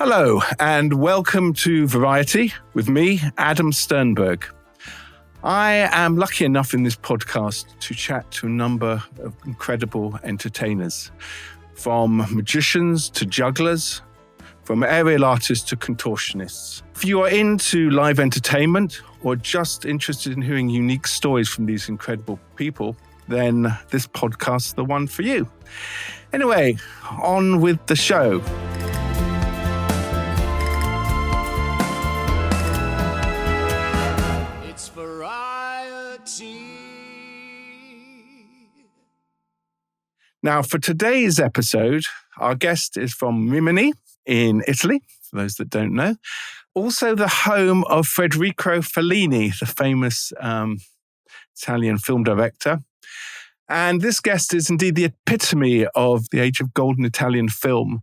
Hello, and welcome to Variety with me, Adam Sternberg. I am lucky enough in this podcast to chat to a number of incredible entertainers, from magicians to jugglers, from aerial artists to contortionists. If you are into live entertainment or just interested in hearing unique stories from these incredible people, then this podcast is the one for you. Anyway, on with the show. It's variety. Now, for today's episode, our guest is from Rimini in Italy, for those that don't know. Also the home of Federico Fellini, the famous Italian film director. And this guest is indeed the epitome of the age of golden Italian film,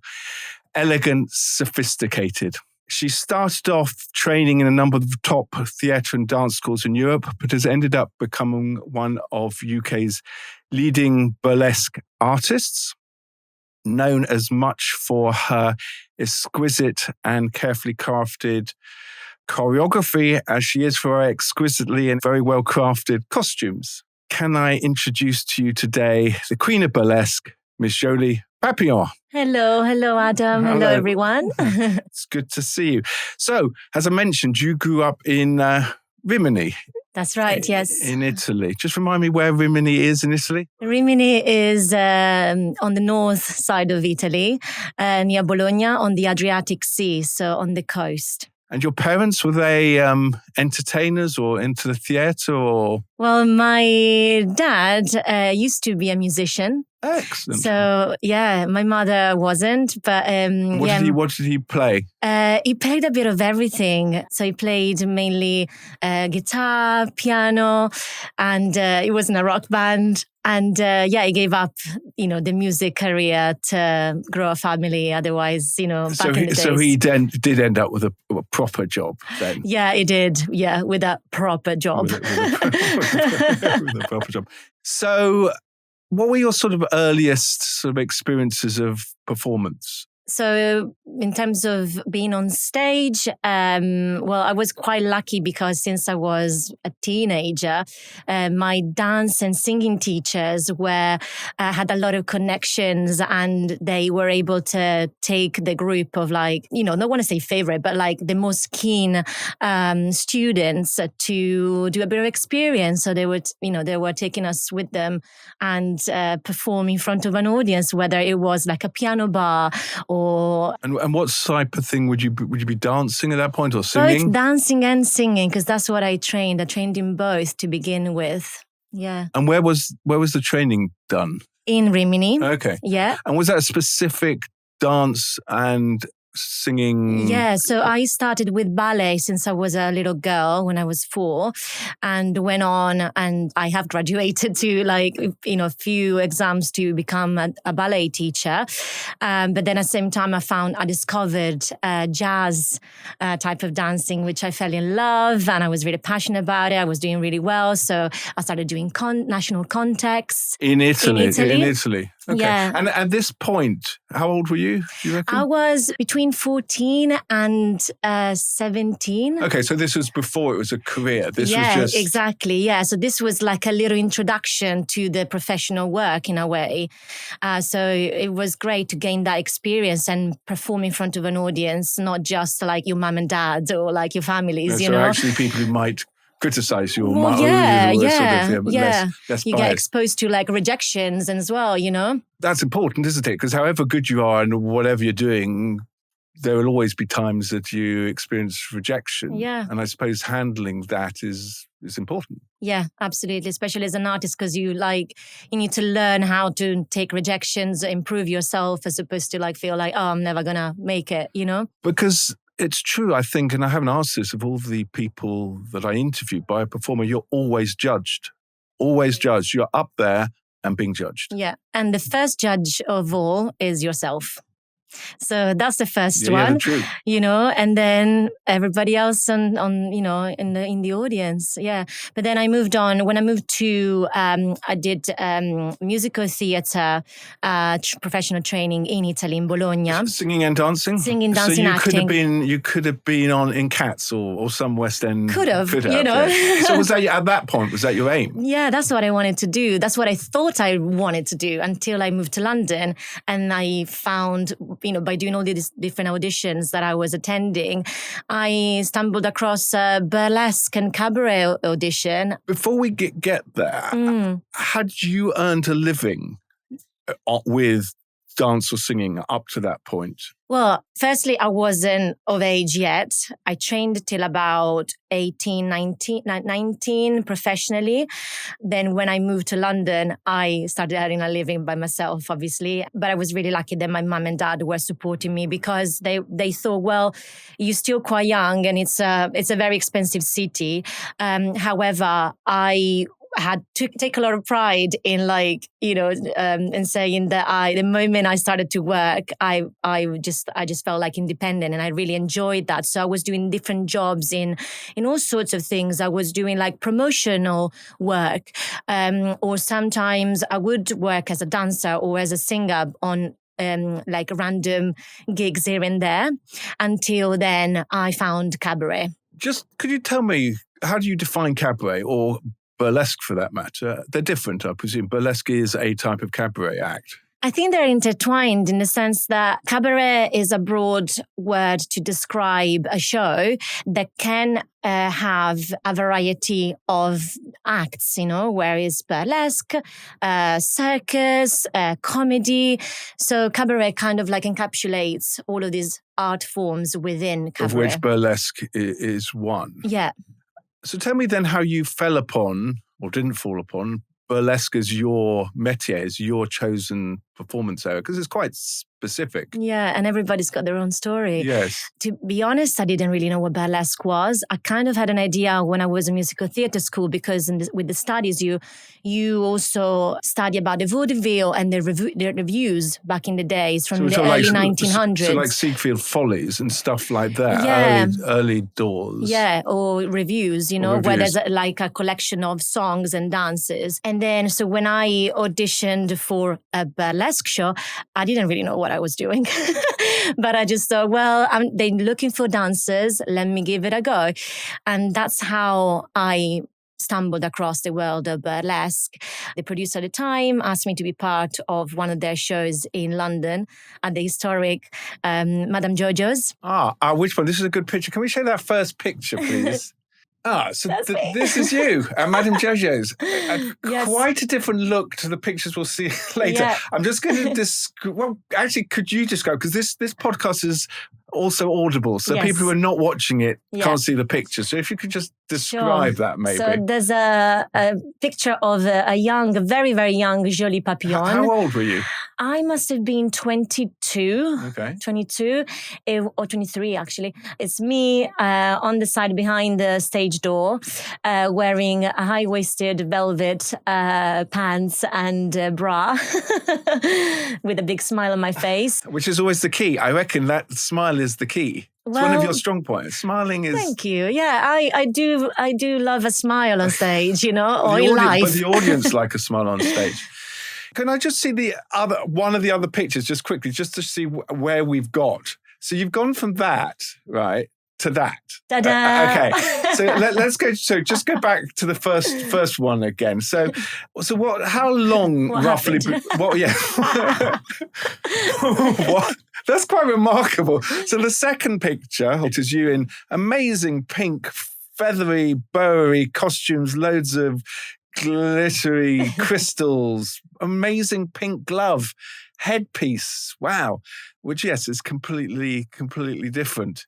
elegant, sophisticated. She started off training in a number of top theatre and dance schools in Europe, but has ended up becoming one of UK's leading burlesque artists, known as much for her exquisite and carefully crafted choreography as she is for her exquisitely and very well-crafted costumes. Can I introduce to you today the Queen of Burlesque, Miss Jolie Papillon. Hello, Adam. Hello, everyone. It's good to see you. So, as I mentioned, you grew up in Rimini. That's right, yes. In Italy. Just remind me where Rimini is in Italy. Rimini is on the north side of Italy, near Bologna, on the Adriatic Sea, so on the coast. And your parents, were they entertainers or into the theatre or? Well, my dad used to be a musician. Excellent. So, yeah, my mother wasn't, but what did he play? He played a bit of everything. So he played mainly guitar, piano, and he was in a rock band. And he gave up, the music career to grow a family. Otherwise, back in the days. So he did end up with a proper job then? Yeah, he did. Yeah, with a proper job. With a proper job. So what were your sort of earliest sort of experiences of performance? So in terms of being on stage, I was quite lucky because since I was a teenager, my dance and singing teachers had a lot of connections, and they were able to take the group of I don't want to say favorite, but the most keen students to do a bit of experience. So they were taking us with them and perform in front of an audience, whether it was like a piano bar And what type of thing would you be dancing at that point or singing? Both dancing and singing, because that's what I trained. I trained in both to begin with. Yeah. And where was the training done? In Rimini. Okay. Yeah. And was that a specific dance and singing? Yeah, so I started with ballet since I was a little girl when I was 4, and went on, and I have graduated to a few exams to become a ballet teacher. But then at the same time, I discovered jazz type of dancing, which I fell in love, and I was really passionate about it. I was doing really well, so I started doing national contests. In Italy. Okay. Yeah. And at this point, how old were you, do you reckon? I was between 14 and 17. Okay, so this was before it was a career. This was just... exactly. Yeah, so this was like a little introduction to the professional work in a way. So it was great to gain that experience and perform in front of an audience, not just like your mum and dad or like your families, So actually people who might criticize you or less you get exposed to rejections as well, That's important, isn't it? Because however good you are and whatever you're doing, there will always be times that you experience rejection. Yeah. And I suppose handling that is important. Yeah, absolutely. Especially as an artist, because you need to learn how to take rejections, improve yourself, as opposed to feel I'm never gonna make it, Because it's true, I think, and I haven't asked this of all the people that I interviewed, by a performer, you're always judged. Always judged. You're up there and being judged. Yeah. And the first judge of all is yourself. So that's the first Yeah, one, the troupe. and then everybody else on in the audience. Yeah. But then I moved on. When I moved to, I did musical theatre, professional training in Italy, in Bologna. Singing and dancing? Singing, dancing, so acting. you could have been on in Cats or some West End. Could have. Yeah. So was that at that point? Was that your aim? Yeah, that's what I wanted to do. That's what I thought I wanted to do until I moved to London, and I found, by doing all these different auditions that I was attending, I stumbled across a burlesque and cabaret audition. Before we get there, had you earned a living with dance or singing up to that point? Well, firstly, I wasn't of age yet. I trained till about 18, 19 professionally. Then when I moved to London, I started earning a living by myself, obviously. But I was really lucky that my mum and dad were supporting me, because they thought, well, you're still quite young and it's a very expensive city. However, I had to take a lot of pride in in saying that the moment I started to work, I just felt like independent, and I really enjoyed that. So I was doing different jobs in all sorts of things. I was doing like promotional work, or sometimes I would work as a dancer or as a singer on like random gigs here and there, until then I found cabaret. Just could you tell me, how do you define cabaret or burlesque for that matter? They're different, I presume. Burlesque is a type of cabaret act. I think they're intertwined in the sense that cabaret is a broad word to describe a show that can have a variety of acts, whereas burlesque, circus, comedy. So cabaret kind of like encapsulates all of these art forms within cabaret. Of which burlesque is one. Yeah. So tell me then how you fell upon, or didn't fall upon, burlesque as your métier, as your chosen performance area, because it's quite specific. Yeah, and everybody's got their own story. Yes. To be honest, I didn't really know what burlesque was. I kind of had an idea when I was in musical theatre school, because with the studies, you also study about the vaudeville and the revues back in the days from the early 1900s. So like Ziegfeld Follies and stuff like that, yeah. early doors. Yeah, or revues, where there's like a collection of songs and dances. And then, so when I auditioned for a burlesque show, I didn't really know what I was doing. But I just thought, well, they're looking for dancers. Let me give it a go. And that's how I stumbled across the world of burlesque. The producer at the time asked me to be part of one of their shows in London at the historic Madame Jojo's. Which one? This is a good picture. Can we show that first picture, please? So this is you at Madame Jojo's. Yes. Quite a different look to the pictures we'll see later. Yeah. I'm just going to well, actually, could you describe, because this podcast is also audible, so people who are not watching it can't see the picture. So if you could just describe that, maybe. So there's a picture of a young, very, very young Jolie Papillon. How old were you? I must have been 22. Okay. 22 or 23, actually. It's me on the side behind the stage door, wearing a high-waisted velvet pants and bra with a big smile on my face. Which is always the key. I reckon that smile is the key. It's one of your strong points. Smiling is... Thank you. Yeah, I do love a smile on stage, or in life. But the audience like a smile on stage. Can I just see one of the other pictures just quickly, just to see where we've got? So you've gone from that, right, to that. Ta-da! Okay. So let's go. So just go back to the first one again. So what? How long roughly? What? Yeah. What? That's quite remarkable. So the second picture, it is you in amazing pink, feathery, bowery costumes, loads of glittery crystals, amazing pink glove, headpiece. Wow. Which, yes, is completely different.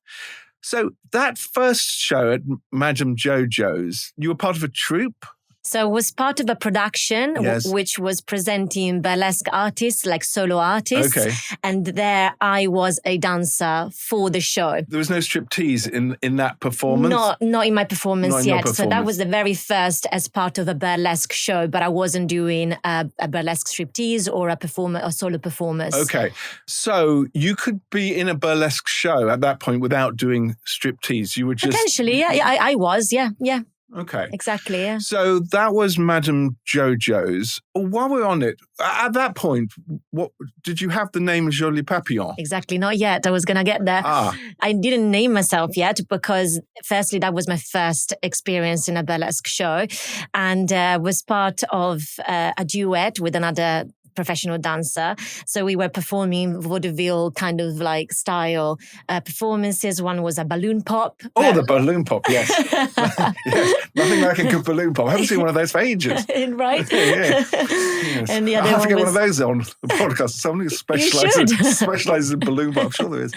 So that first show at Madame Jojo's, you were part of a troupe? So it was part of a production Yes. which was presenting burlesque artists, like solo artists. Okay. And there I was a dancer for the show. There was no striptease in that performance? Not in my performance Not in your yet. So that performance. was the very first as part of a burlesque show, but I wasn't doing a burlesque striptease or a solo performance. Okay. So you could be in a burlesque show at that point without doing striptease. You were just... Potentially, yeah. I was, yeah. Okay. Exactly, yeah. So that was Madame Jojo's. While we're on it, at that point, what did you have the name Jolie Papillon? Exactly, not yet. I was going to get there. I didn't name myself yet because firstly, that was my first experience in a burlesque show and was part of a duet with another professional dancer. So we were performing vaudeville kind of like style performances. One was a balloon pop. Oh, the balloon pop, yes. Yes. Nothing like a good balloon pop. I haven't seen one of those for ages. Right? Yeah. Yes. And the other I have to one get was... one of those on the podcast. Somebody who specializes in balloon pop. I'm sure there is.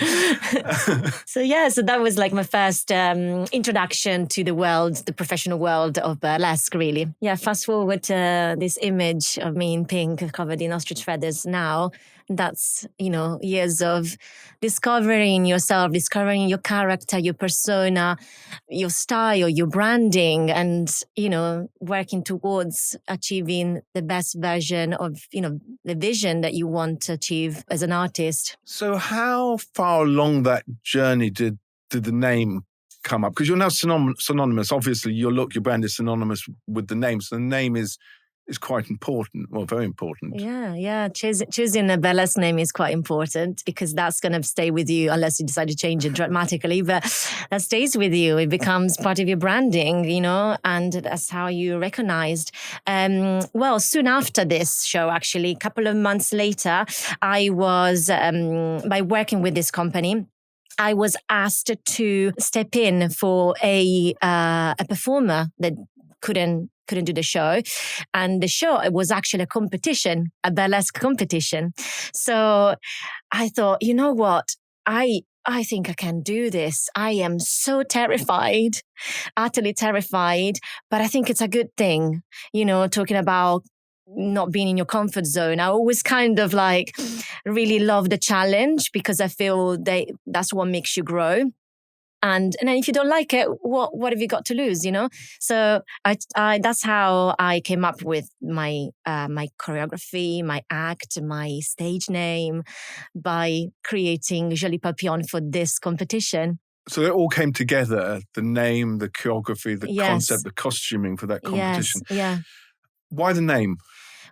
So that was like my first introduction to the world, the professional world of burlesque, really. Yeah, fast forward to this image of me in pink covered in ostrich feathers now. That's, years of discovering yourself, discovering your character, your persona, your style, your branding, and, working towards achieving the best version of, the vision that you want to achieve as an artist. So how far along that journey did the name come up? Because you're now synonymous. Obviously, your look, your brand is synonymous with the name. So the name is quite important, well, very important. Yeah. Choosing a burlesque name is quite important because that's going to stay with you unless you decide to change it dramatically. But that stays with you. It becomes part of your branding, and that's how you're recognized. Well, soon after this show, actually, a couple of months later, I was, by working with this company, I was asked to step in for a performer that couldn't do the show. And the show, it was actually a competition, a burlesque competition. So I thought, you know what? I think I can do this. I am so terrified, utterly terrified, but I think it's a good thing, talking about not being in your comfort zone. I always kind of like really love the challenge because I feel that's what makes you grow. And then if you don't like it, what have you got to lose, So I that's how I came up with my choreography, my act, my stage name, by creating Jolie Papillon for this competition. So it all came together, the name, the choreography, the Yes. concept, the costuming for that competition. Yes, yeah. Why the name?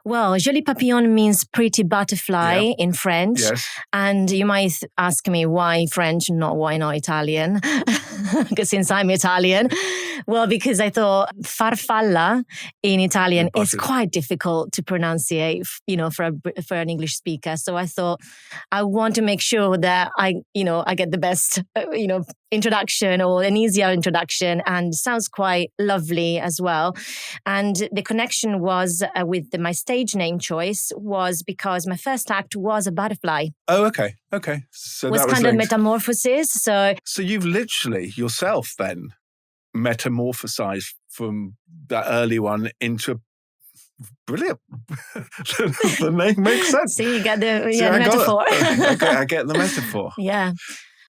Well, Jolie Papillon means pretty butterfly in French. Yes. And you might ask me why French, why not Italian? Because since I'm Italian. Well, because I thought farfalla in Italian is quite difficult to pronunciate, for an English speaker. So I thought I want to make sure that I get the best, introduction or an easier introduction, and sounds quite lovely as well. And the connection was with my stage name choice was because my first act was a butterfly. Oh, okay. So was that was kind of metamorphosis. So you've literally yourself then metamorphosized from that early one into brilliant. The name makes sense. See, you get the metaphor. I get the metaphor. Yeah.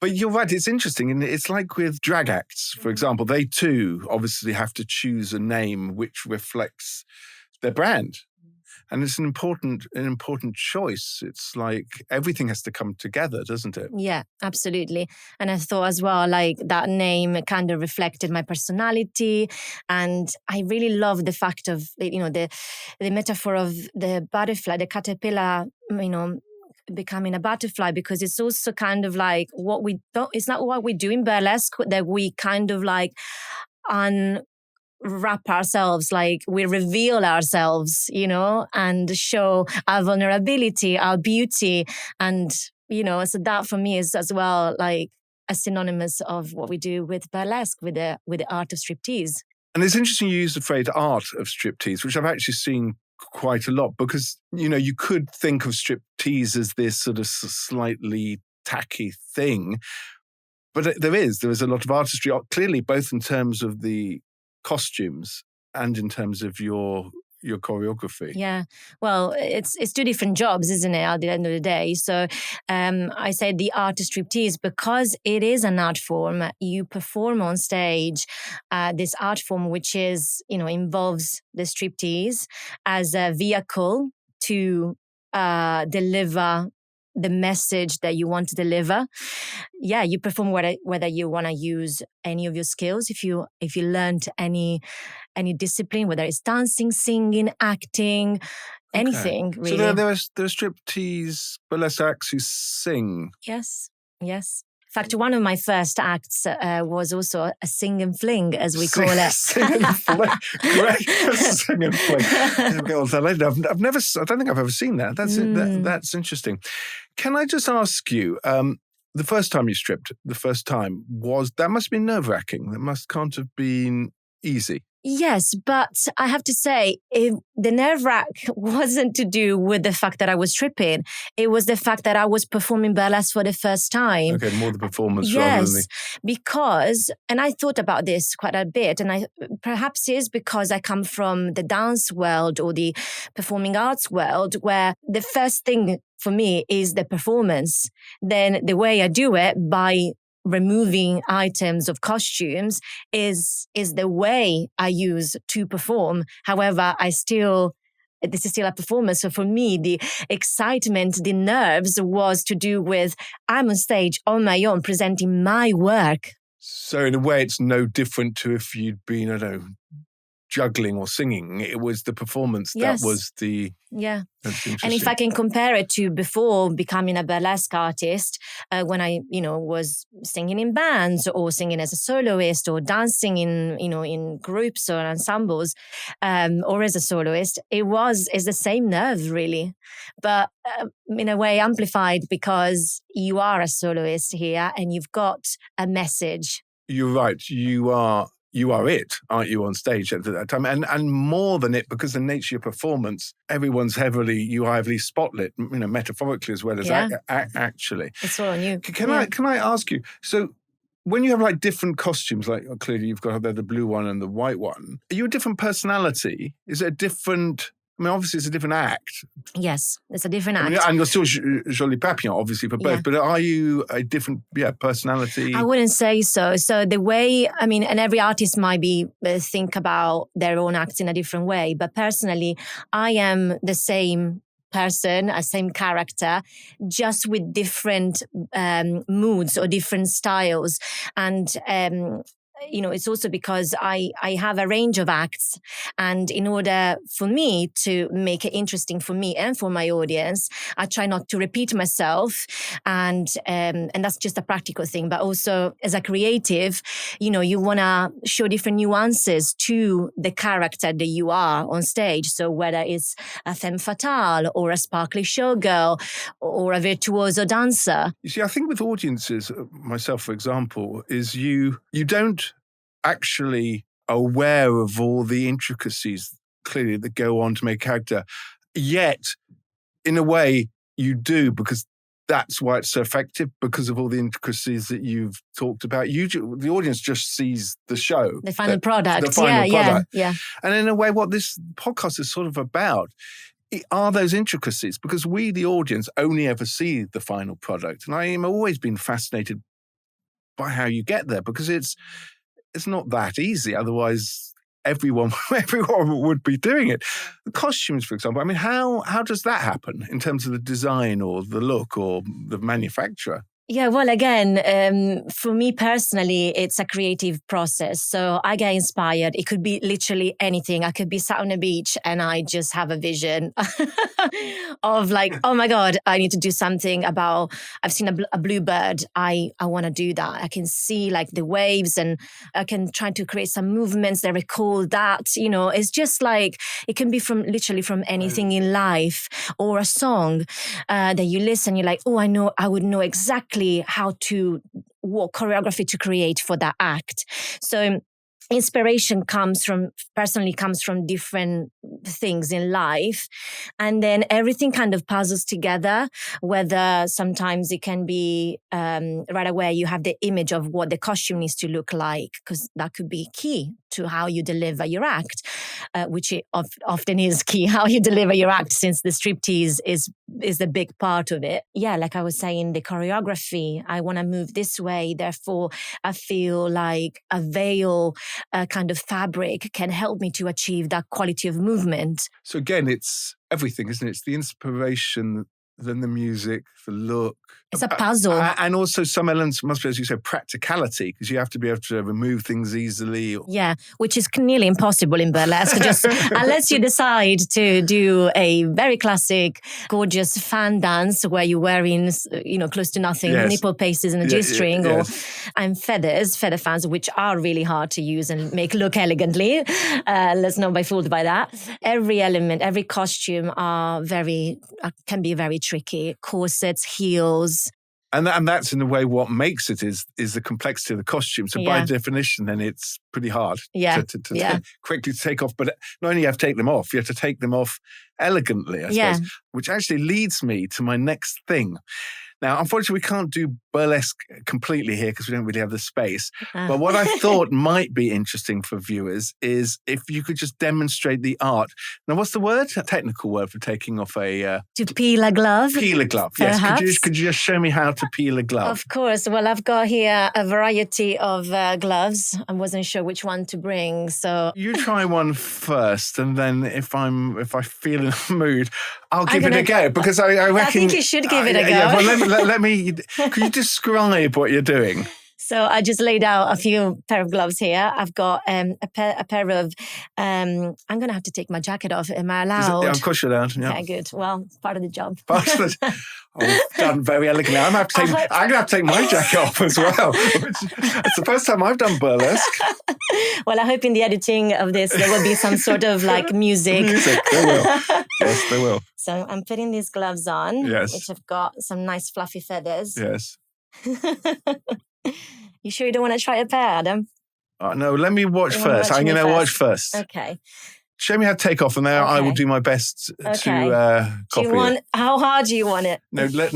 But you're right, it's interesting. And it's like with drag acts, for example, they too obviously have to choose a name which reflects their brand. And it's an important choice. It's like everything has to come together, doesn't it? Yeah, absolutely. And I thought as well, like that name kind of reflected my personality. And I really love the fact of, the metaphor of the butterfly, the caterpillar, becoming a butterfly, because it's also kind of like it's not what we do in burlesque, that we kind of like unwrap ourselves, like we reveal ourselves, and show our vulnerability, our beauty. And, so that for me is as well like a synonymous of what we do with burlesque, with the art of striptease. And it's interesting you use the phrase art of striptease, which I've actually seen quite a lot, because, you could think of striptease as this sort of slightly tacky thing, but there is a lot of artistry, clearly, both in terms of the costumes and in terms of your choreography. Yeah, well, it's two different jobs, isn't it? At the end of the day, so I say the art of striptease because it is an art form. You perform on stage, this art form, which is involves the striptease as a vehicle to deliver the message that you want to deliver. Yeah, you perform whether you want to use any of your skills. If you learned any discipline, whether it's dancing, singing, acting, anything really. So there are striptease burlesque acts who sing. Yes. In fact, one of my first acts was also a sing and fling, as we call it. Sing and fling. Great. Sing and fling. I've never. I don't think I've ever seen that. That's interesting. Can I just ask you? The first time you stripped, that must have been nerve-wracking. That can't have been easy. Yes, but I have to say, the nerve wrack wasn't to do with the fact that I was stripping. It was the fact that I was performing burlesque for the first time. Okay, more the performance rather than because, and I thought about this quite a bit, and perhaps it is because I come from the dance world or the performing arts world, where the first thing for me is the performance. Then the way I do it by removing items of costumes is the way I use to perform. However, this is still a performance. So for me, the excitement, the nerves was to do with I'm on stage on my own presenting my work. So in a way, it's no different to if you'd been, I don't know, juggling or singing. It was the performance that was the... Yeah. And if I can compare it to before becoming a burlesque artist, when I, was singing in bands or singing as a soloist or dancing in groups or ensembles, or as a soloist, it's the same nerve really, but in a way amplified because you are a soloist here and you've got a message. You're right. You are it, aren't you, on stage at that time? And more than it, because the nature of your performance, everyone's heavily spotlit, metaphorically as well as actually. It's all on you. Can I ask you, so when you have like different costumes, like clearly you've got the blue one and the white one, are you a different personality? Is it a different... obviously it's a different act. Yes, it's a different act. And you're still Jolie Papillon, obviously, for both. But are you a different personality? I wouldn't say so. So the way, and every artist might think about their own acts in a different way. But personally, I am the same person, a same character, just with different moods or different styles. And it's also because I have a range of acts, and in order for me to make it interesting for me and for my audience, I try not to repeat myself, and that's just a practical thing. But also as a creative, you want to show different nuances to the character that you are on stage. So whether it's a femme fatale or a sparkly showgirl or a virtuoso dancer. You see, I think with audiences, myself for example, is you don't actually aware of all the intricacies clearly that go on to make character. Yet, in a way, you do, because that's why it's so effective, because of all the intricacies that you've talked about. The audience just sees the show. The final product. The final product. Yeah. And in a way, what this podcast is sort of about are those intricacies, because we, the audience, only ever see the final product. And I have always been fascinated by how you get there, because it's not that easy. Otherwise, everyone would be doing it. The costumes, for example, how does that happen in terms of the design or the look or the manufacturer? Yeah, well, again, for me personally, it's a creative process. So I get inspired. It could be literally anything. I could be sat on a beach and I just have a vision of like, oh my God, I need to do something about, I've seen a blue bird. I want to do that. I can see like the waves and I can try to create some movements that recall that, it's just like, it can be literally from anything in life, or a song that you listen, you're like, oh, I would know exactly what choreography to create for that act. So inspiration comes from different things in life, and then everything kind of puzzles together. Whether sometimes it can be right away you have the image of what the costume needs to look like, because that could be key to how you deliver your act, which it often is key how you deliver your act, since the striptease is the big part of it. Yeah, like I was saying, the choreography, I want to move this way, therefore I feel like a veil kind of fabric can help me to achieve that quality of movement. So again, it's everything, isn't it? It's the inspiration, then the music, the look. It's a puzzle. And also some elements must be, as you said, practicality, because you have to be able to remove things easily. Yeah, which is nearly impossible in burlesque, just unless you decide to do a very classic, gorgeous fan dance where you're wearing, close to nothing, nipple pastes and a G-string, and feather fans, which are really hard to use and make look elegantly. Let's not be fooled by that. Every element, every costume can be very tricky. Corsets, heels. And that's in a way what makes it is the complexity of the costume. So by definition, then it's pretty hard to quickly take off. But not only you have to take them off, you have to take them off elegantly, I suppose. Which actually leads me to my next thing. Now, unfortunately, we can't do burlesque completely here because we don't really have the space. But what I thought might be interesting for viewers is if you could just demonstrate the art. Now, what's the word? A technical word for taking off a... to peel a glove. Peel a glove, yes. Could you just show me how to peel a glove? Of course. Well, I've got here a variety of gloves. I wasn't sure which one to bring, so... You try one first, and then if I feel in the mood, I'll give it a go, because I reckon... I think you should give it a go. Yeah, well, let me... Could you describe what you're doing? So I just laid out a few pair of gloves here. I've got a pair of... I'm going to have to take my jacket off. Am I allowed? Of course you're allowed. Yeah. Okay, good. Well, it's part of the job. Done very elegantly. I'm going to have to take my jacket off as well. It's the first time I've done burlesque. Well, I hope in the editing of this there will be some sort of like music. Music, there will. Yes, there will. So I'm putting these gloves on, yes, which have got some nice fluffy feathers. Yes. You sure you don't want to try a pair, Adam? No, let me watch first. I'm going to watch first. Okay. Show me how to take off, and then I will do my best to copy it. How hard do you want it? No. Let's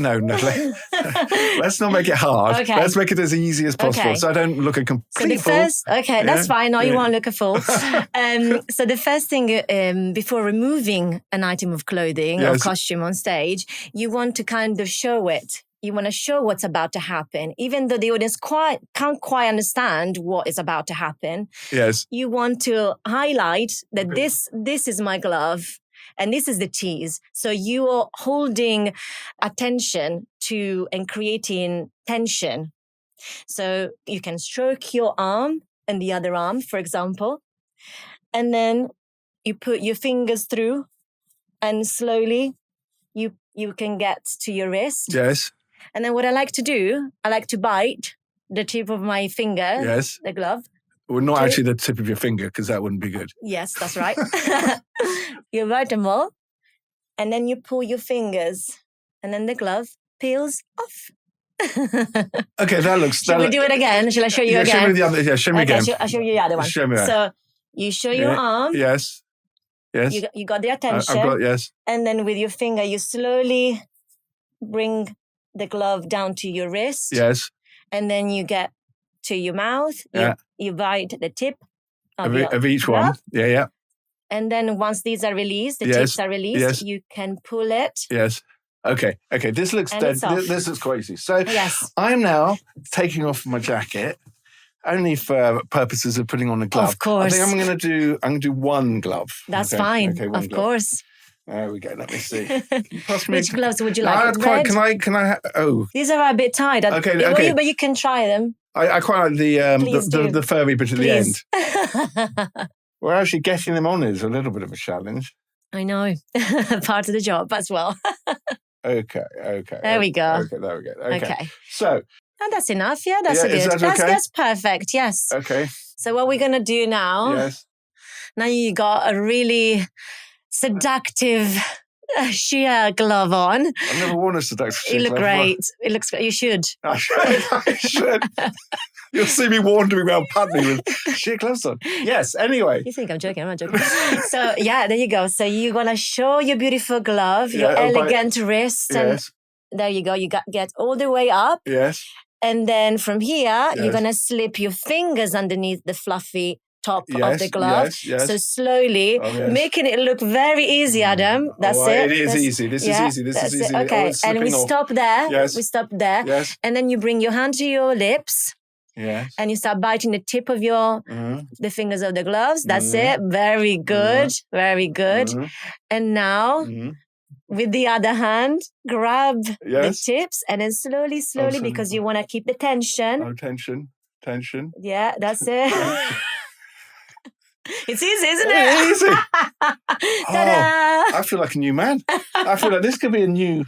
not make it hard. Okay. Let's make it as easy as possible, so I don't look a complete fool. That's fine. No, you won't look a fool. So the first thing, before removing an item of clothing or costume on stage, you want to kind of show it. You want to show what's about to happen, even though the audience can't quite understand what is about to happen. Yes. You want to highlight that this is my glove and this is the tease. So you are holding attention to and creating tension. So you can stroke your arm and the other arm, for example, and then you put your fingers through, and slowly you can get to your wrist. Yes. And then what I like to do, I like to bite the tip of my finger, the glove. Well, not actually the tip of your finger, because that wouldn't be good. Yes, that's right. You bite them all, and then you pull your fingers, and then the glove peels off. Okay, that looks... Shall we do it again? Shall I show you again? Show me the other, show me again. I'll show you the other one. Show me that. So you show your arm. Yes. Yes. You got the attention. I've got, yes. And then with your finger, you slowly bring the glove down to your wrist. Yes. And then you get to your mouth. You bite the tip of each one. Yeah. And then once these are released, the tips are released, you can pull it. Yes. Okay. This looks dead. This looks crazy. So I'm now taking off my jacket, only for purposes of putting on a glove. Of course. I think I'm going to do one glove. That's fine. Okay, of course. There we go. Let me see. Which gloves would you like? Red? Can I? Oh, these are a bit tight. Okay. But you can try them. I quite like the furry bit at the end. Well, actually getting them on is a little bit of a challenge. I know. Part of the job as well. Okay. There we go. Okay, there we go. Okay. So. And that's enough. Yeah, that's good. That's perfect. Yes. Okay. So what we're going to do now. Yes. Now you got a really seductive sheer glove on. I've never worn a seductive sheer glove. You look great. It looks great. You should. I should. You'll see me wandering around Putney with sheer gloves on. Yes, anyway. You think I'm joking? I'm not joking. So, yeah, there you go. So you're going to show your beautiful glove, your elegant wrist. Yes. And there you go. You get all the way up. Yes. And then from here, you're going to slip your fingers underneath the fluffy top of the glove. Yes. So slowly, making it look very easy, Adam. That's it. It is easy. This is easy. This is easy. Okay, and we stop there. Yes. We stop there. Yes. And then you bring your hand to your lips. Yes. And you start biting the tip of the fingers of the gloves. That's it. Very good. Very good. And now, with the other hand, grab the tips and then slowly, because you want to keep the tension. Oh, tension. Yeah, that's it. It's easy, isn't it? It's easy. I feel like a new man. I feel like this could be a new...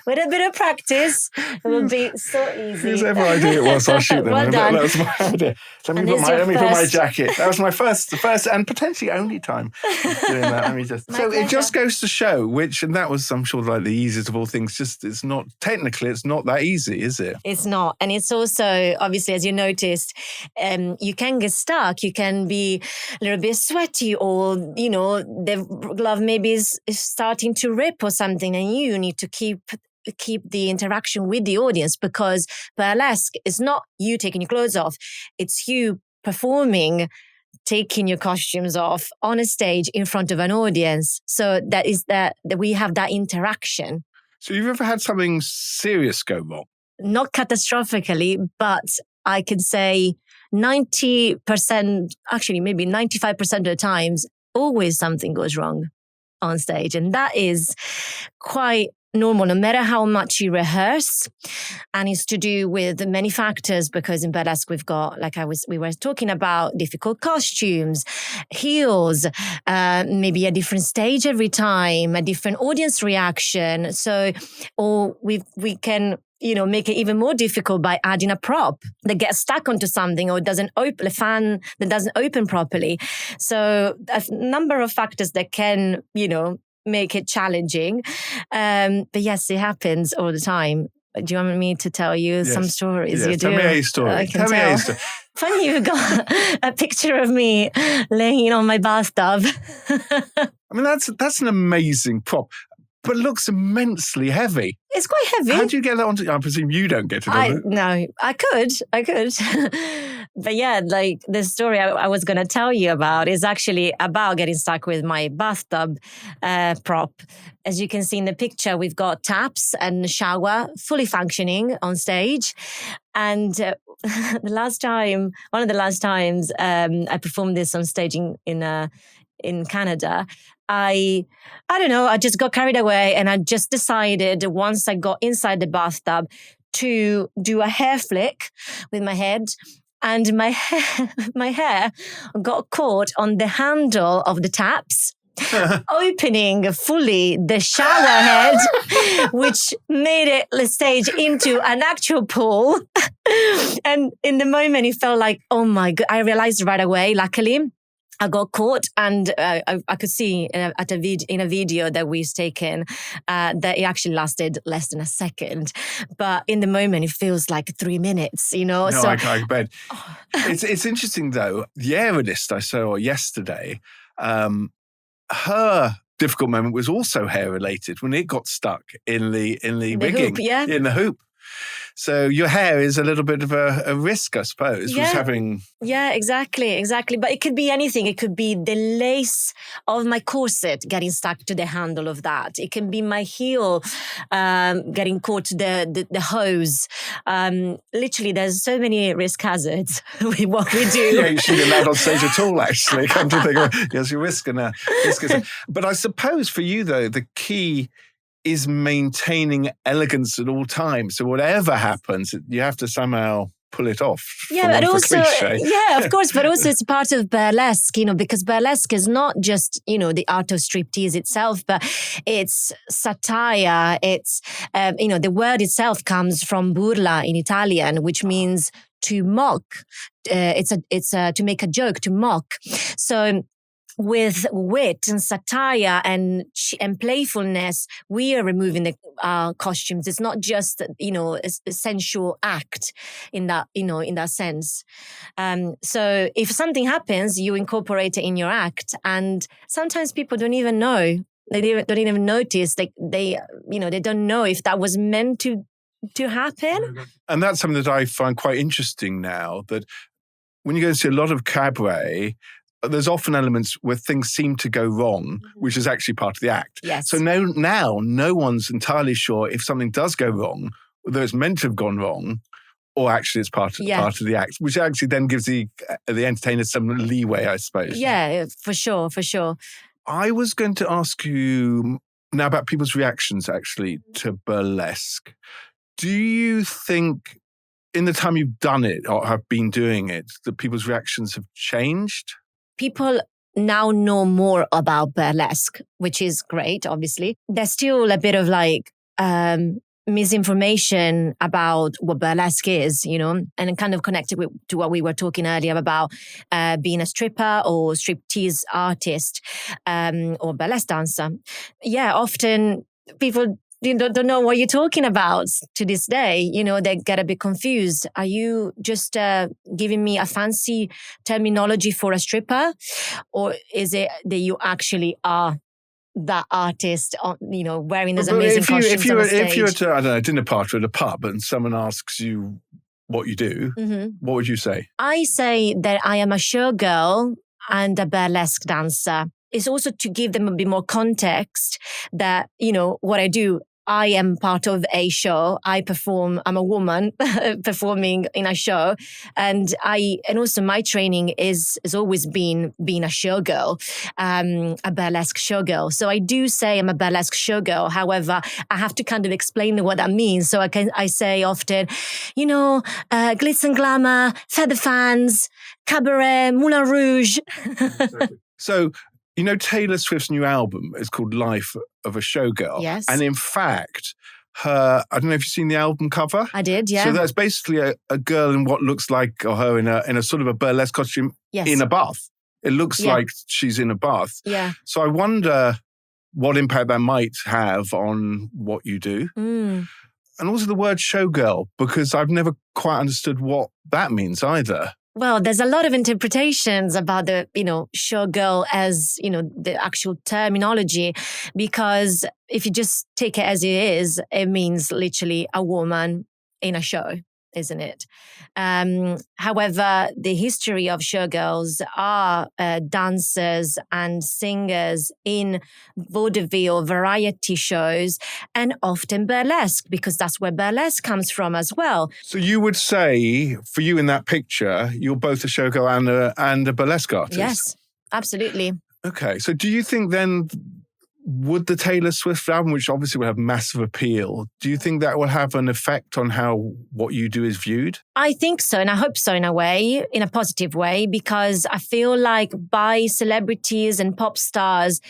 With a bit of practice, it will be so easy. Whoever idea it was, I'll shoot them. Well done. That was my idea. So let me put my jacket. That was my first and potentially only time doing that. Let me just. It just goes to show, and that was, I'm sure, like the easiest of all things. Just it's not that easy, is it? It's not, and it's also obviously, as you noticed, you can get stuck. You can be a little bit sweaty, or the glove maybe is starting to rip or something, and you need to keep the interaction with the audience, because burlesque is not you taking your clothes off. It's you performing, taking your costumes off on a stage in front of an audience. So that is that we have that interaction. So you've ever had something serious go wrong? Not catastrophically, but I could say 90%, actually maybe 95% of the times, always something goes wrong on stage. And that is quite normal, no matter how much you rehearse. And it's to do with many factors, because in burlesque we've got, we were talking about, difficult costumes, heels, maybe a different stage every time, a different audience reaction. So, or we can make it even more difficult by adding a prop that gets stuck onto something, or doesn't open, a fan that doesn't open properly. So a number of factors that can, make it challenging. But yes, it happens all the time. Do you want me to tell you some stories? Yes. You do. Tell me a story. I can tell. Funny, you've got a picture of me laying on my bathtub. I mean, that's an amazing prop, but it looks immensely heavy. It's quite heavy. How do you get that onto? I presume you don't get it on it. No, I could. But yeah, like the story I was going to tell you about is actually about getting stuck with my bathtub prop. As you can see in the picture, we've got taps and shower fully functioning on stage. And one of the last times I performed this on stage in Canada, I don't know, I just got carried away, and I just decided once I got inside the bathtub to do a hair flick with my head, and my hair got caught on the handle of the taps, opening fully the shower head, which made the stage into an actual pool. And in the moment, it felt like, oh my God, I realized right away, luckily, I got caught, and I could see in a video that we've taken that it actually lasted less than a second. But in the moment, it feels like 3 minutes, No, So, I bet. It's interesting, though. The aeronist I saw yesterday, her difficult moment was also hair-related when it got stuck in the rigging, hoop, in the hoop. So your hair is a little bit of a risk, I suppose, was having... Yeah, exactly. But it could be anything. It could be the lace of my corset getting stuck to the handle of that. It can be my heel getting caught to the hose. Literally, there's so many risk hazards with what we do. Yeah, you shouldn't be allowed on stage at all, actually. Come to think of it. Yes, you're risking that. But I suppose for you, though, the key is maintaining elegance at all times. So whatever happens, you have to somehow pull it off. Yeah, but also, of course, but also it's part of burlesque, because burlesque is not just, the art of striptease itself, but it's satire. It's, the word itself comes from burla in Italian, which means to mock. It's to make a joke, to mock. So with wit and satire and playfulness, we are removing the costumes. It's not just, a sensual act in that sense. So if something happens, you incorporate it in your act, and sometimes people don't even know. They don't even notice. They don't know if that was meant to happen. And that's something that I find quite interesting now, that when you go to see a lot of cabaret, there's often elements where things seem to go wrong, which is actually part of the act. Yes. So now no one's entirely sure if something does go wrong, whether it's meant to have gone wrong, or actually it's part of the act, which actually then gives the entertainer some leeway, I suppose. Yeah, for sure. I was going to ask you now about people's reactions, actually, to burlesque. Do you think, in the time you've done it or have been doing it, that people's reactions have changed? People now know more about burlesque, which is great, obviously. There's still a bit of misinformation about what burlesque is, and kind of connected to what we were talking earlier about being a stripper or striptease artist or burlesque dancer. Yeah, often people don't know what you're talking about to this day. They get a bit confused. Are you just giving me a fancy terminology for a stripper? Or is it that you actually are that artist, wearing those amazing costumes on the stage? If you were to, I don't know, a dinner party at a pub and someone asks you what you do, what would you say? I say that I am a showgirl and a burlesque dancer. It's also to give them a bit more context that, what I do. I am part of a show. I'm a woman performing in a show. And also my training has always been being a showgirl, a burlesque showgirl. So I do say I'm a burlesque showgirl. However, I have to kind of explain what that means. So I say often, glitz and glamour, feather fans, cabaret, Moulin Rouge. So, Taylor Swift's new album is called Life of a Showgirl. Yes. And in fact, I don't know if you've seen the album cover. I did, yeah. So that's basically a girl in what looks like, or her in a sort of a burlesque costume in a bath. It looks like she's in a bath. Yeah. So I wonder what impact that might have on what you do. And also the word showgirl, because I've never quite understood what that means either. Well, there's a lot of interpretations about the, showgirl as, the actual terminology, because if you just take it as it is, it means literally a woman in a show, isn't it? However, the history of showgirls are dancers and singers in vaudeville variety shows, and often burlesque, because that's where burlesque comes from as well. So you would say, for you in that picture, you're both a showgirl and a burlesque artist? Yes, absolutely. Okay, so do you think then, would the Taylor Swift album, which obviously will have massive appeal, do you think that will have an effect on how what you do is viewed? I think so, and I hope so in a way, in a positive way, because I feel like by celebrities and pop stars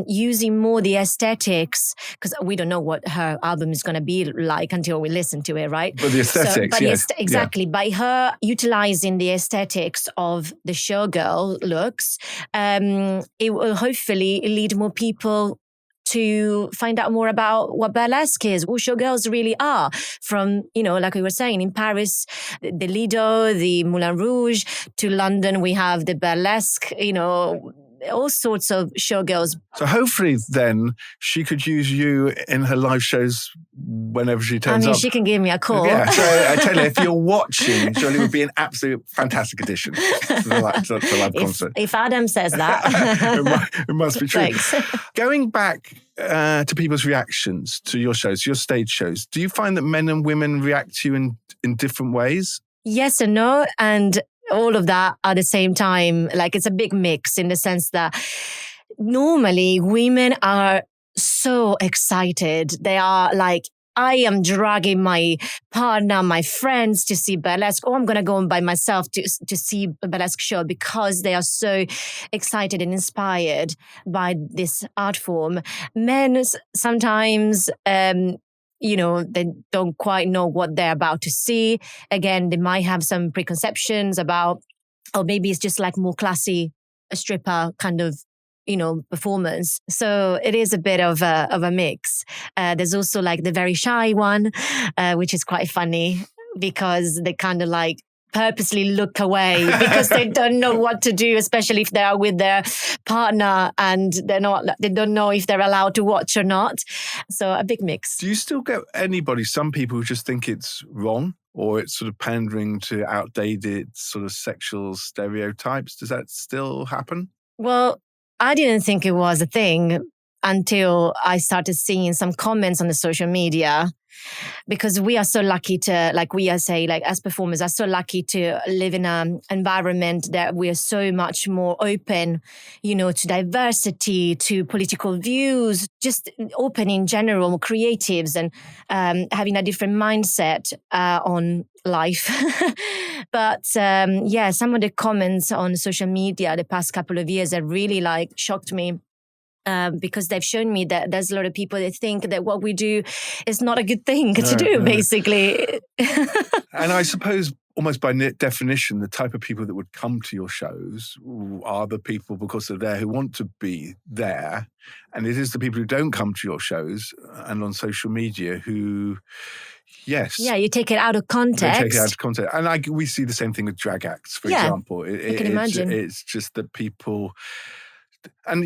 using more the aesthetics, because we don't know what her album is going to be like until we listen to it, right? But the aesthetics, exactly. Yeah. By her utilizing the aesthetics of the showgirl looks, it will hopefully lead more people to find out more about what burlesque is, what showgirls really are. From, like we were saying, in Paris, the Lido, the Moulin Rouge, to London, we have the burlesque, all sorts of showgirls. So hopefully then she could use you in her live shows whenever she turns up. She can give me a call. Yeah, so I tell you, if you're watching, Jolie would be an absolute fantastic addition to the live concert. If Adam says that. it must be true. Thanks. Going back to people's reactions to your shows, your stage shows, do you find that men and women react to you in different ways? Yes and no, and all of that at the same time. Like, it's a big mix in the sense that normally women are so excited. They are like, I am dragging my partner, my friends to see burlesque, or I'm going to go by myself to see a burlesque show, because they are so excited and inspired by this art form. Men sometimes, they don't quite know what they're about to see. Again, they might have some preconceptions about, maybe it's just like more classy a stripper kind of, performance. So it is a bit of a mix. There's also like the very shy one, which is quite funny because they kind of like purposely look away because they don't know what to do, especially if they are with their partner and they don't know if they're allowed to watch or not. So a big mix. Do you still get some people who just think it's wrong or it's sort of pandering to outdated sort of sexual stereotypes? Does that still happen? Well, I didn't think it was a thing until I started seeing some comments on the social media, because we are so lucky to, like we are saying, like as performers are so lucky to live in an environment that we are so much more open, to diversity, to political views, just open in general, creatives, and having a different mindset on life. But some of the comments on social media the past couple of years have really like shocked me. Because they've shown me that there's a lot of people that think that what we do is not a good thing to do, basically. And I suppose almost by definition, the type of people that would come to your shows are the people, because they're there, who want to be there. And it is the people who don't come to your shows and on social media who... Yes. Yeah, you take it out of context. They take it out of context. And we see the same thing with drag acts, for example. I can imagine. It's just that people... And,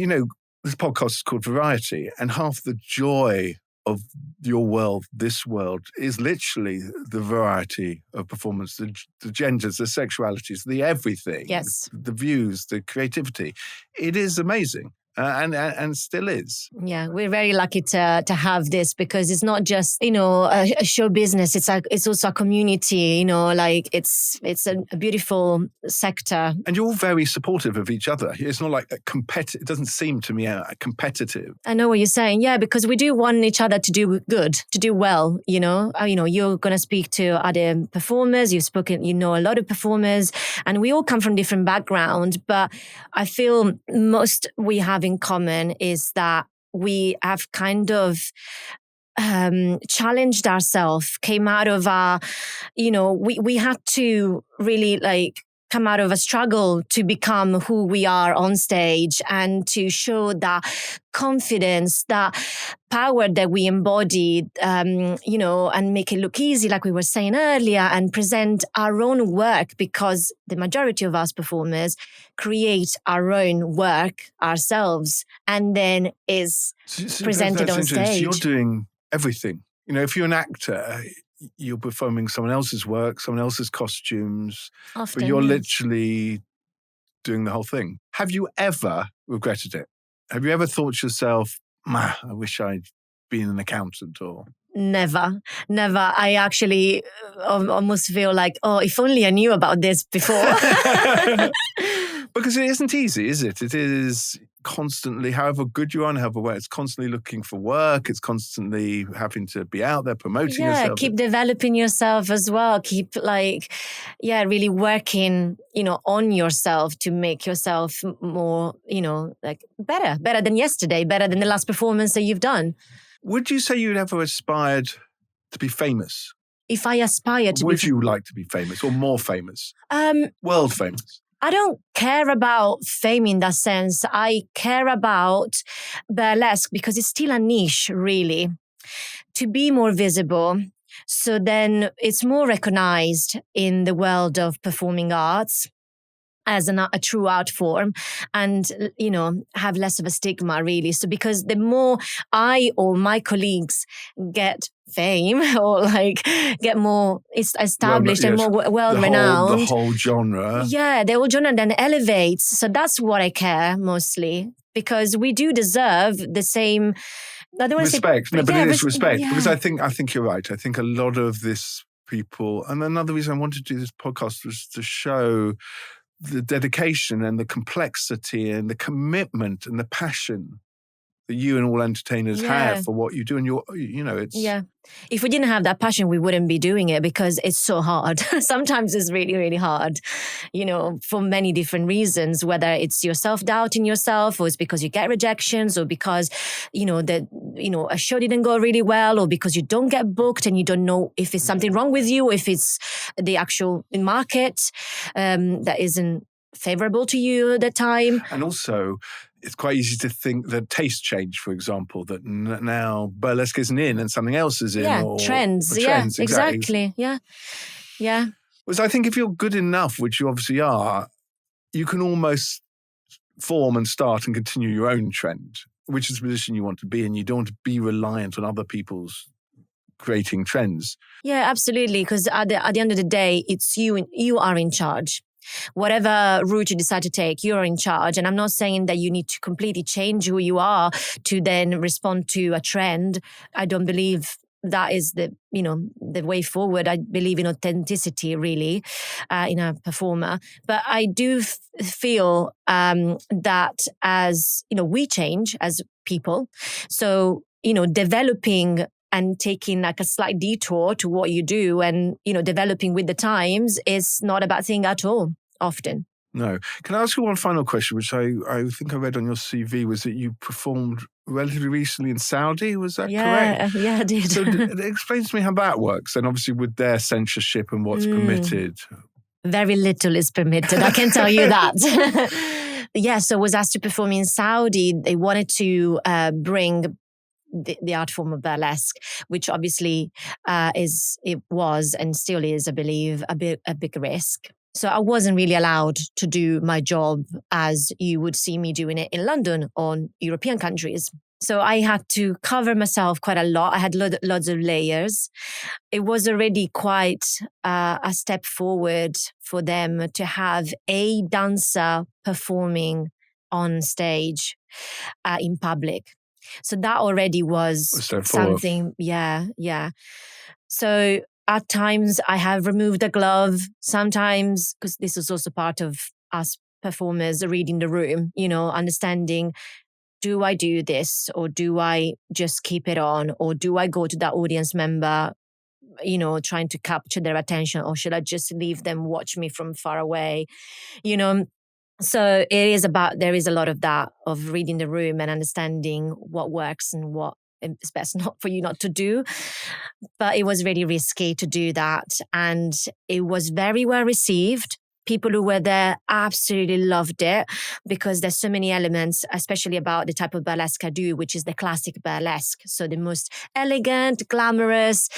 this podcast is called Variety, and half the joy of your world, this world, is literally the variety of performance, the genders, the sexualities, the everything. Yes. The views, the creativity. It is amazing. And still is. Yeah, we're very lucky to have this, because it's not just a show business. It's also a community. It's a beautiful sector. And you're all very supportive of each other. It's not like it doesn't seem to me competitive. I know what you're saying. Yeah, because we do want each other to do good, to do well. You're going to speak to other performers. You've spoken. A lot of performers, and we all come from different backgrounds. But I feel most we have in common is that we have kind of challenged ourselves, came out of our, we had to really come out of a struggle to become who we are on stage, and to show that confidence, that power that we embody, and make it look easy, like we were saying earlier, and present our own work, because the majority of us performers create our own work ourselves and then is presented on stage. You're doing everything. If you're an actor, you're performing someone else's work, someone else's costumes, Often, but you're yes. literally doing the whole thing. Have you ever regretted it? Have you ever thought to yourself, I wish I'd been an accountant? Or Never. I actually almost feel like, if only I knew about this before. Because it isn't easy, is it? It is constantly, however good you are and however well, it's constantly looking for work. It's constantly having to be out there promoting yourself. Yeah, keep developing yourself as well. Keep really working, on yourself to make yourself more, better than yesterday, better than the last performance that you've done. Would you say you'd ever aspired to be famous? If I aspire to Would you like to be famous or more famous? World famous? I don't care about fame in that sense. I care about burlesque because it's still a niche, really, to be more visible. So then it's more recognized in the world of performing arts as a true art form, and, have less of a stigma, really. So because the more I or my colleagues get fame or get more established and more well-renowned. The whole genre. Yeah, the whole genre then elevates. So that's what I care mostly, because we do deserve the same... I don't want respect. To say, but it is respect. Yeah. Because I think you're right. I think a lot of this people... And another reason I wanted to do this podcast was to show the dedication and the complexity and the commitment and the passion that you and all entertainers have for what you do. And it's... Yeah. If we didn't have that passion, we wouldn't be doing it, because it's so hard. Sometimes it's really, really hard, for many different reasons, whether it's your self-doubt in yourself, or it's because you get rejections, or because, a show didn't go really well, or because you don't get booked and you don't know if it's something wrong with you, or if it's the actual market that isn't favorable to you at the time. And also, it's quite easy to think that taste change, for example, that now burlesque isn't in and something else is in. Yeah, or trends. trends. Yeah, exactly. Yeah. Whereas I think if you're good enough, which you obviously are, you can almost form and start and continue your own trend, which is the position you want to be in. You don't want to be reliant on other people's creating trends. Yeah, absolutely. Because at the end of the day, it's you are in charge. Whatever route you decide to take, you're in charge. And I'm not saying that you need to completely change who you are to then respond to a trend. I don't believe that is the way forward. I believe in authenticity, really, in a performer. But I do feel that as we change as people. So developing and taking like a slight detour to what you do and developing with the times is not a bad thing at all. Often. No. Can I ask you one final question, which I think I read on your CV, was that you performed relatively recently in Saudi? Was that correct? Yeah, I did. So explain to me how that works, and obviously with their censorship and what's permitted. Very little is permitted, I can tell you that. Yeah, so I was asked to perform in Saudi. They wanted to bring the art form of burlesque, which obviously was and still is, I believe, a big risk. So I wasn't really allowed to do my job as you would see me doing it in London or European countries. So I had to cover myself quite a lot. I had lots of layers. It was already quite a step forward for them to have a dancer performing on stage in public. So that already was something. Yeah. So at times I have removed the glove, sometimes, because this is also part of us performers reading the room, understanding, do I do this or do I just keep it on, or do I go to that audience member, trying to capture their attention, or should I just leave them watch me from far away, So there is a lot of that, of reading the room and understanding what works and what it's best not for you not to do. But it was really risky to do that. And it was very well received. People who were there absolutely loved it, because there's so many elements, especially about the type of burlesque I do, which is the classic burlesque. So the most elegant, glamorous,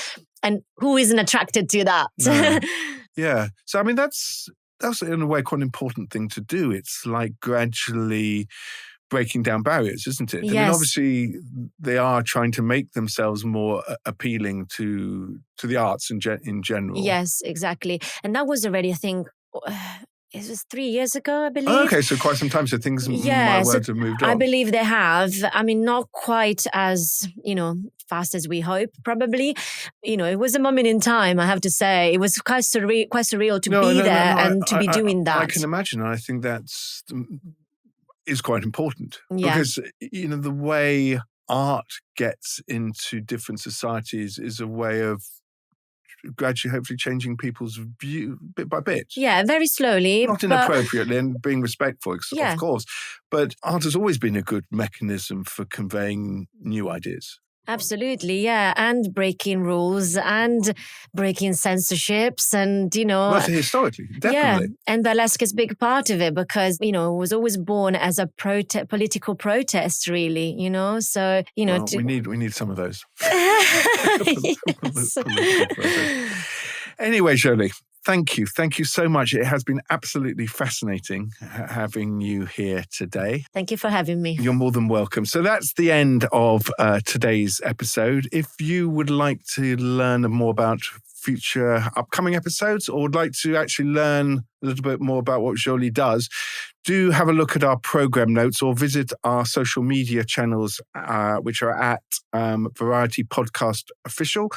and who isn't attracted to that? No. Yeah. So, I mean, that's in a way quite an important thing to do. It's like gradually breaking down barriers, isn't it? Yes. I mean, obviously, they are trying to make themselves more appealing to the arts in general. Yes, exactly. And that was already, I think, it was 3 years ago, I believe. Oh, okay, so quite some time. So things might have moved on. I believe they have. I mean, not quite as, fast as we hope, probably. It was a moment in time, I have to say. It was quite surreal to be there and to be doing that. I can imagine. And I think is quite important. Yeah. Because, the way art gets into different societies is a way of gradually, hopefully, changing people's view bit by bit. Yeah, very slowly. Not inappropriately and being respectful, of course. But art has always been a good mechanism for conveying new ideas. Absolutely, yeah. And breaking rules and breaking censorships and, Well, historically, definitely. Yeah, and burlesque is a big part of it because, it was always born as a political protest, really, So, well, we need some of those. Yes. Anyway, Jolie, thank you. Thank you so much. It has been absolutely fascinating having you here today. Thank you for having me. You're more than welcome. So that's the end of today's episode. If you would like to learn more about future upcoming episodes, or would like to actually learn a little bit more about what Jolie does, do have a look at our program notes or visit our social media channels, which are at Variety Podcast Official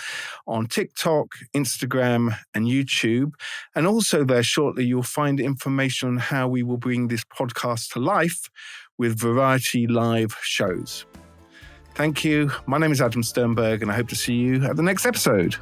on TikTok, Instagram, and YouTube. And also there shortly, you'll find information on how we will bring this podcast to life with Variety live shows. Thank you. My name is Adam Sternberg, and I hope to see you at the next episode.